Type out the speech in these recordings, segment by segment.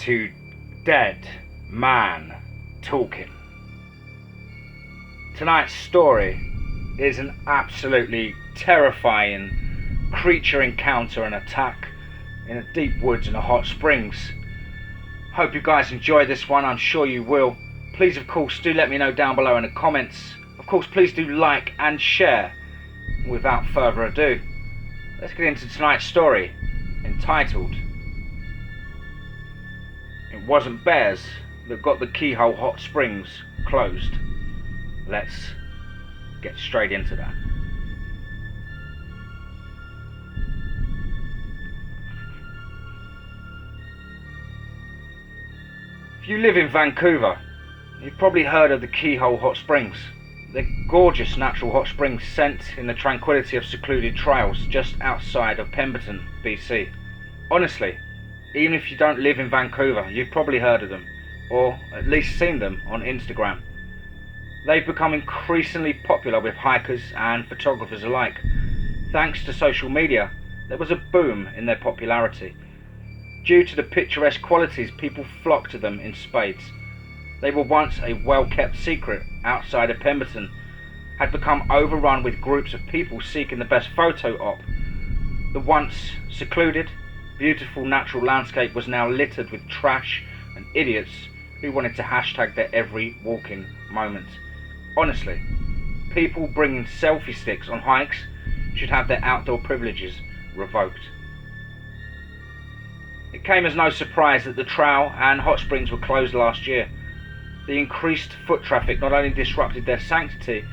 to Dead Man Talking. Tonight's story is an absolutely terrifying creature encounter and attack in the deep woods and the hot springs. Hope you guys enjoy this one, I'm sure you will. Please, of course, do let me know down below in the comments. Of course, please do like and share. Without further ado, let's get into tonight's story, entitled It Wasn't Bears That Got the Keyhole Hot Springs Closed. Let's get straight into that. If you live in Vancouver, you've probably heard of the Keyhole Hot Springs. They're gorgeous natural hot springs set in the tranquility of secluded trails just outside of Pemberton, BC. Honestly, even if you don't live in Vancouver, you've probably heard of them, or at least seen them on Instagram. They've become increasingly popular with hikers and photographers alike. Thanks to social media, there was a boom in their popularity. Due to the picturesque qualities, people flocked to them in spades. They were once a well-kept secret outside of Pemberton, had become overrun with groups of people seeking the best photo op. The once secluded, beautiful natural landscape was now littered with trash and idiots who wanted to hashtag their every walking moment. Honestly, people bringing selfie sticks on hikes should have their outdoor privileges revoked. It came as no surprise that the trail and hot springs were closed last year. The increased foot traffic not only disrupted their sanctity,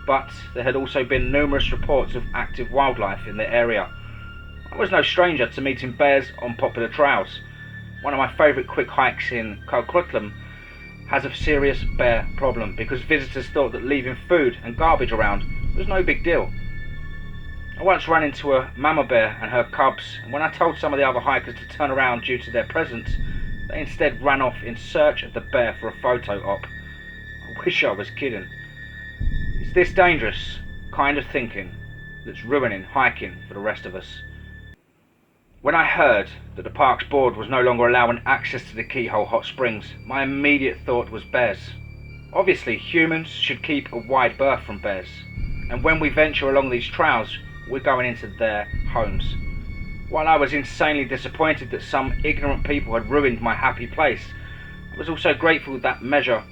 but there had also been numerous reports of active wildlife in the area. I was no stranger to meeting bears on popular trails. One of my favourite quick hikes in Coquitlam has a serious bear problem because visitors thought that leaving food and garbage around was no big deal. I once ran into a mama bear and her cubs, and when I told some of the other hikers to turn around due to their presence, they instead ran off in search of the bear for a photo op. I wish I was kidding. It's this dangerous kind of thinking that's ruining hiking for the rest of us. When I heard that the park's board was no longer allowing access to the Keyhole Hot Springs, my immediate thought was bears. Obviously, humans should keep a wide berth from bears, and when we venture along these trails, we're going into their homes. While I was insanely disappointed that some ignorant people had ruined my happy place, I was also grateful that measures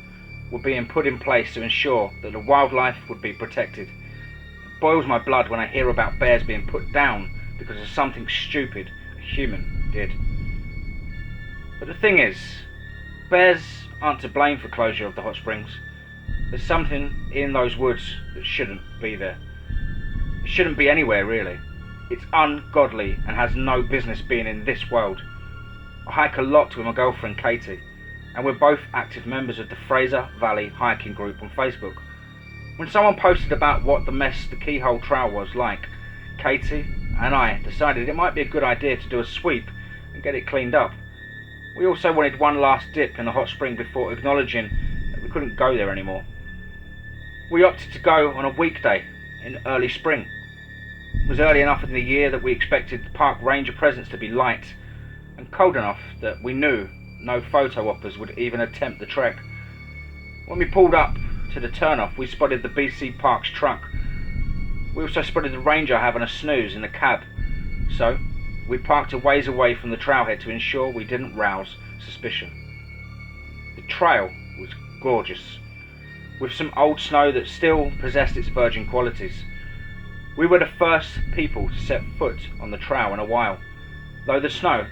were being put in place to ensure that the wildlife would be protected. It boils my blood when I hear about bears being put down because of something stupid a human did. But the thing is, bears aren't to blame for closure of the hot springs. There's something in those woods that shouldn't be there. It shouldn't be anywhere, really. It's ungodly and has no business being in this world. I hike a lot with my girlfriend Katie, and we're both active members of the Fraser Valley Hiking Group on Facebook. When someone posted about what the mess the Keyhole Trail was like, Katie and I decided it might be a good idea to do a sweep and get it cleaned up. We also wanted one last dip in the hot spring before acknowledging that we couldn't go there anymore. We opted to go on a weekday in early spring. It was early enough in the year that we expected the park ranger presence to be light, and cold enough that we knew no photo oppers would even attempt the trek. When we pulled up to the turnoff, we spotted the BC Parks truck. We also spotted the ranger having a snooze in the cab, so we parked a ways away from the trailhead to ensure we didn't rouse suspicion. The trail was gorgeous, with some old snow that still possessed its virgin qualities. We were the first people to set foot on the trail in a while. Though the snow,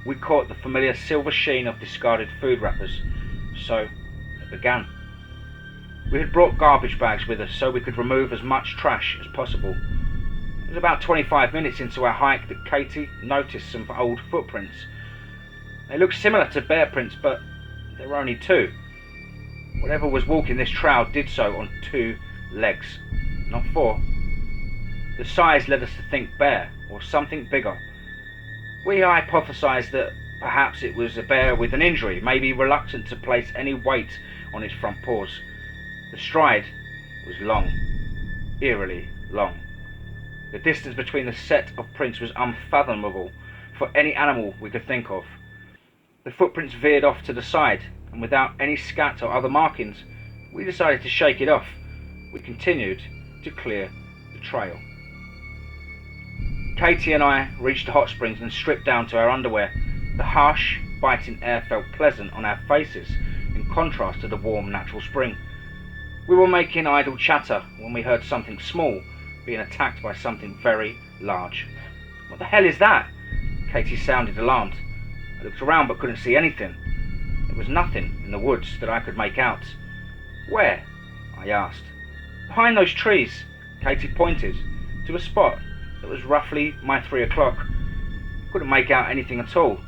we caught the familiar silver sheen of discarded food wrappers, so it began. We had brought garbage bags with us so we could remove as much trash as possible. It was about 25 minutes into our hike that Katie noticed some old footprints. They looked similar to bear prints, but there were only two. Whatever was walking this trail did so on two legs, not four. The size led us to think bear or something bigger. We hypothesized that perhaps it was a bear with an injury, maybe reluctant to place any weight on its front paws. The stride was long, eerily long. The distance between the set of prints was unfathomable for any animal we could think of. The footprints veered off to the side, and without any scat or other markings, we decided to shake it off. We continued to clear the trail. Katie and I reached the hot springs and stripped down to our underwear. The harsh, biting air felt pleasant on our faces, in contrast to the warm, natural spring. We were making idle chatter when we heard something small being attacked by something very large. "What the hell is that?" Katie sounded alarmed. I looked around but couldn't see anything. There was nothing in the woods that I could make out. "Where?" I asked. "Behind those trees." Katie pointed to a spot that was roughly my 3 o'clock. I couldn't make out anything at all,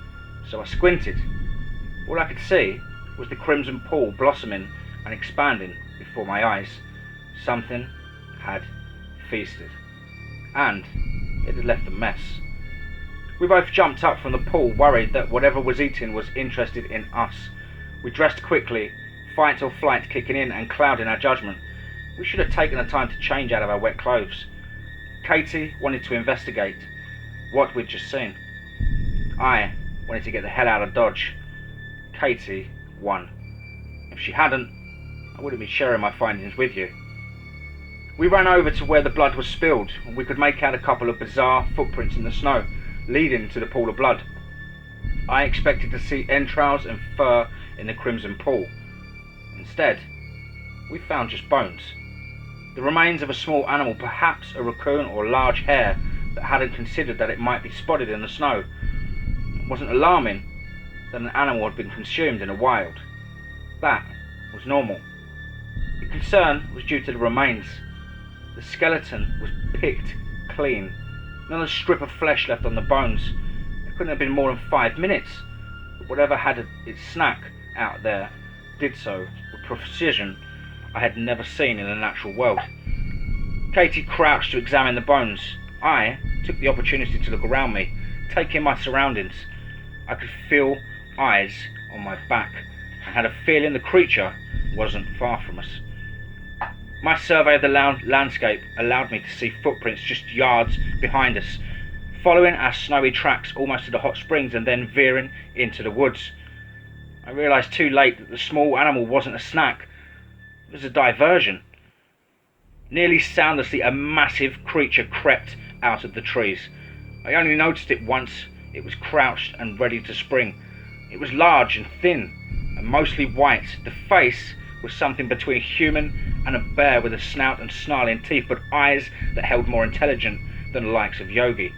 so I squinted. All I could see was the crimson pool blossoming and expanding before my eyes. Something had feasted, and it had left a mess. We both jumped up from the pool, worried that whatever was eating was interested in us. We dressed quickly, fight or flight kicking in and clouding our judgment. We should have taken the time to change out of our wet clothes. Katie wanted to investigate what we'd just seen. I wanted to get the hell out of Dodge. Katie won. If she hadn't, I wouldn't be sharing my findings with you. We ran over to where the blood was spilled, and we could make out a couple of bizarre footprints in the snow, leading to the pool of blood. I expected to see entrails and fur in the crimson pool. Instead, we found just bones. The remains of a small animal, perhaps a raccoon or large hare that hadn't considered that it might be spotted in the snow. It wasn't alarming that an animal had been consumed in the wild. That was normal. The concern was due to the remains. The skeleton was picked clean. Not a strip of flesh left on the bones. It couldn't have been more than 5 minutes. But whatever had its snack out there did so with precision I had never seen in the natural world. Katie crouched to examine the bones. I took the opportunity to look around me, taking my surroundings. I could feel eyes on my back and had a feeling the creature wasn't far from us. My survey of the landscape allowed me to see footprints just yards behind us, following our snowy tracks almost to the hot springs and then veering into the woods. I realised too late that the small animal wasn't a snack. It was a diversion. Nearly soundlessly, a massive creature crept out of the trees. I only noticed it once. It was crouched and ready to spring. It was large and thin, and mostly white. The face was something between a human and a bear, with a snout and snarling teeth, but eyes that held more intelligent than the likes of Yogi.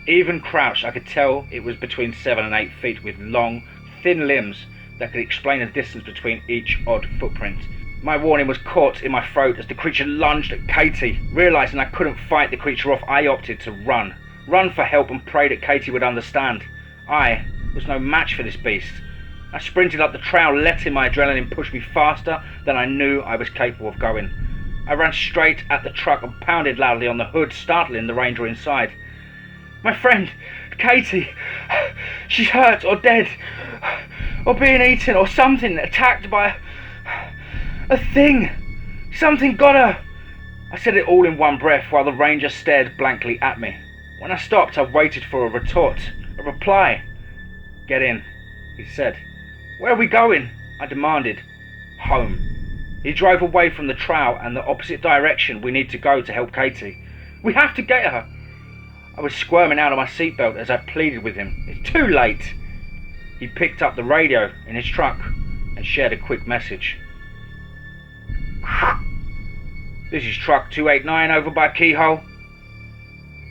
Even crouched, I could tell it was between 7 and 8 feet, with long, thin limbs that could explain the distance between each odd footprint. My warning was caught in my throat as the creature lunged at Katie. Realising I couldn't fight the creature off, I opted to run. Run for help and pray that Katie would understand. I was no match for this beast. I sprinted up the trail, letting my adrenaline push me faster than I knew I was capable of going. I ran straight at the truck and pounded loudly on the hood, startling the ranger inside. "My friend, Katie, she's hurt or dead, or being eaten or something, attacked by a thing. Something got her." I said it all in one breath while the ranger stared blankly at me. When I stopped, I waited for a retort, a reply. "Get in," he said. "Where are we going?" I demanded. "Home." He drove away from the trail and the opposite direction we need to go to help Katie. "We have to get her." I was squirming out of my seatbelt as I pleaded with him. "It's too late." He picked up the radio in his truck and shared a quick message. "This is truck 289 over by Keyhole.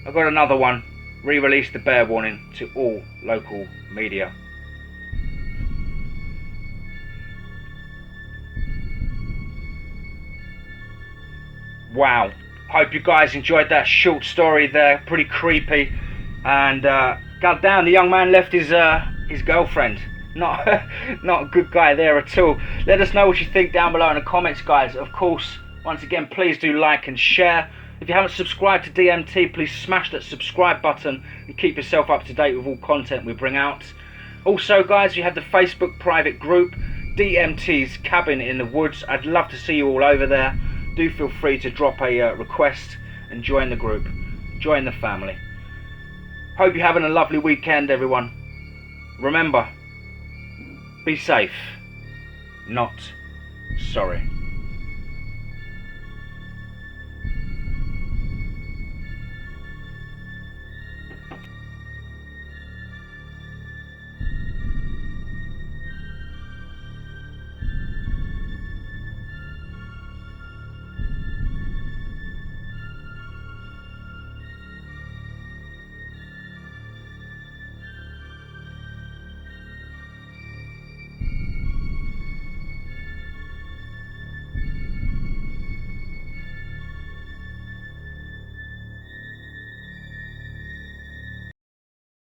I got another one. Re-released the bear warning to all local media." Wow. Hope you guys enjoyed that short story there. Pretty creepy. And goddamn, the young man left his girlfriend. Not not a good guy there at all. Let us know what you think down below in the comments, guys. Of course, once again, please do like and share. If you haven't subscribed to DMT, please smash that subscribe button and keep yourself up to date with all content we bring out. Also, guys, we have the Facebook private group, DMT's Cabin in the Woods. I'd love to see you all over there. Do feel free to drop a request and join the group. Join the family. Hope you're having a lovely weekend, everyone. Remember, Be safe, not sorry.